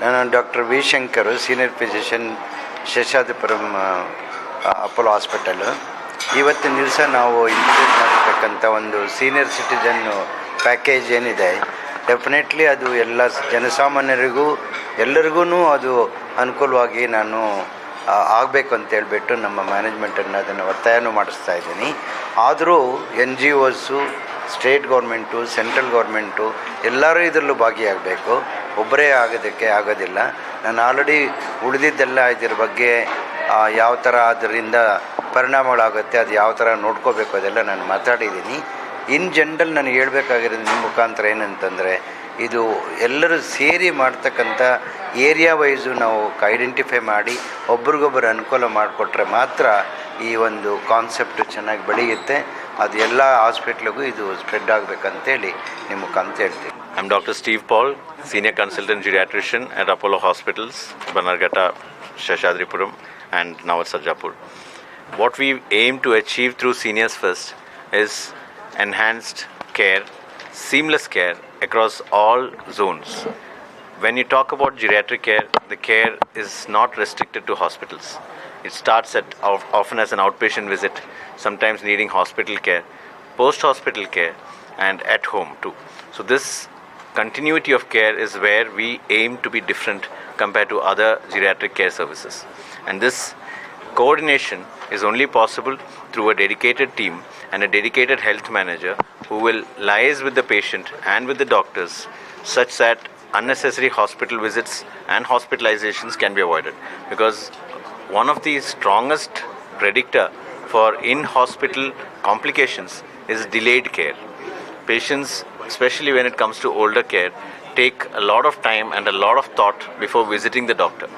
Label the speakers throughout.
Speaker 1: ನಾನು doctor V Shankar, senior physician, Sheshadripuram Apollo hospital. ಇವತ್ತಿನ ದಿವಸ ನಾವು ಇಂಟ್ರೊಡ್ಯೂಸ್ ಮಾಡಿರ್ತಕ್ಕಂಥ ಒಂದು ಸೀನಿಯರ್ ಸಿಟಿಜನ್ನು ಪ್ಯಾಕೇಜ್ ಏನಿದೆ, ಡೆಫಿನೆಟ್ಲಿ ಅದು ಎಲ್ಲ ಜನಸಾಮಾನ್ಯರಿಗೂ ಎಲ್ಲರಿಗೂ ಅದು ಅನುಕೂಲವಾಗಿ ನಾನು ಆಗಬೇಕು ಅಂತೇಳ್ಬಿಟ್ಟು ನಮ್ಮ ಮ್ಯಾನೇಜ್ಮೆಂಟನ್ನು ಅದನ್ನು ಒತ್ತಾಯನೂ ಮಾಡಿಸ್ತಾ ಇದ್ದೀನಿ. ಆದರೂ NGOಸು, ಸ್ಟೇಟ್ ಗೌರ್ಮೆಂಟು, ಸೆಂಟ್ರಲ್ ಗೌರ್ಮೆಂಟು ಎಲ್ಲರೂ ಇದರಲ್ಲೂ ಭಾಗಿಯಾಗಬೇಕು. ಒಬ್ಬರೇ ಆಗೋದಕ್ಕೆ ಆಗೋದಿಲ್ಲ. ನಾನು ಆಲ್ರೆಡಿ ಉಳಿದಿದ್ದೆಲ್ಲ ಇದ್ರ ಬಗ್ಗೆ ಯಾವ ಥರ ಅದರಿಂದ ಪರಿಣಾಮಗಳಾಗುತ್ತೆ, ಅದು ಯಾವ ಥರ ನೋಡ್ಕೋಬೇಕು ಅದೆಲ್ಲ ನಾನು ಮಾತಾಡಿದ್ದೀನಿ. ಇನ್ ಜನರಲ್ ನಾನು ಹೇಳ್ಬೇಕಾಗಿರೋದು ನಿಮ್ಮ ಮುಖಾಂತರ ಏನಂತಂದರೆ, ಇದು ಎಲ್ಲರೂ ಸೇರಿ ಮಾಡ್ತಕ್ಕಂಥ ಏರಿಯಾ ವೈಸು ನಾವು ಐಡೆಂಟಿಫೈ ಮಾಡಿ ಒಬ್ರಿಗೊಬ್ಬರು ಅನುಕೂಲ ಮಾಡಿಕೊಟ್ರೆ ಮಾತ್ರ ಈ ಒಂದು ಕಾನ್ಸೆಪ್ಟ್ ಚೆನ್ನಾಗಿ ಬೆಳೆಯುತ್ತೆ. ಅದು ಎಲ್ಲ ಹಾಸ್ಪಿಟ್ಲಿಗೂ ಇದು ಸ್ಪ್ರೆಡ್ ಆಗಬೇಕಂತೇಳಿ ನಿಮ್ಮ ಮುಖಾಂತರ ಹೇಳ್ತೀನಿ.
Speaker 2: I'm Dr. Steve Paul, Senior Consultant Geriatrician at Apollo Hospitals, Banargata, Sheshadripuram and now at Sarjapur. What we aim to achieve through Seniors First is enhanced care, seamless care across all zones. When you talk about geriatric care, the care is not restricted to hospitals. It starts often as an outpatient visit, sometimes needing hospital care, post-hospital care and at home too. So this continuity of care is where we aim to be different compared to other geriatric care services. And this coordination is only possible through a dedicated team and a dedicated health manager who will liaise with the patient and with the doctors such that unnecessary hospital visits and hospitalizations can be avoided. Because one of the strongest predictor for in-hospital complications is delayed care. Patients, especially when it comes to older care, take a lot of time and a lot of thought before visiting the doctor.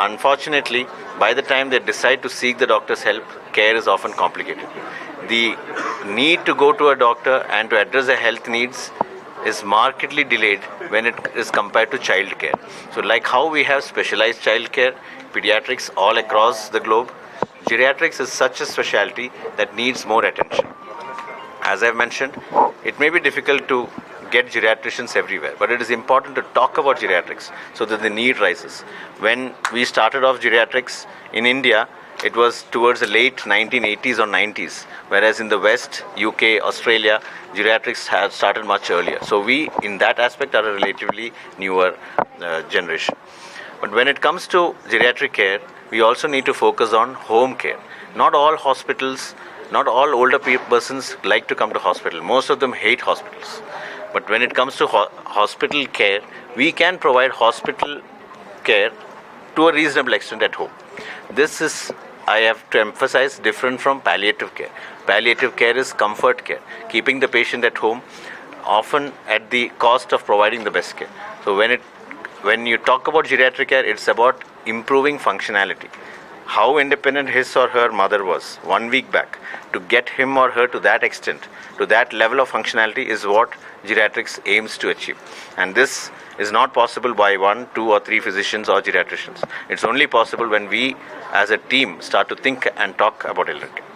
Speaker 2: Unfortunately, by the time they decide to seek the doctor's help, care is often complicated. The need to go to a doctor and to address their health needs is markedly delayed when it is compared to child care. So like how we have specialized child care, pediatrics all across the globe, geriatrics is such a specialty that needs more attention. As I've mentioned, it may be difficult to get geriatricians everywhere, but it is important to talk about geriatrics so that the need rises. When we started off geriatrics in India, it was towards the late 1980s or 90s, whereas in the West, UK, Australia, geriatrics had started much earlier. So we, in that aspect, are a relatively newer generation. But when it comes to geriatric care, we also need to focus on home care. Not all hospitals, not all older persons like to come to hospital. Most of them hate hospitals. But when it comes to hospital care, we can provide hospital care to a reasonable extent at home. This is, I have to emphasize, different from palliative care. Palliative care is comfort care, keeping the patient at home, often at the cost of providing the best care. So when you talk about geriatric care, it's about improving functionality. How independent his or her mother was 1 week back, to get him or her to that extent, to that level of functionality is what geriatrics aims to achieve. And this is not possible by 1, 2 or 3 physicians or geriatricians. It's only possible when we as a team start to think and talk about elder care.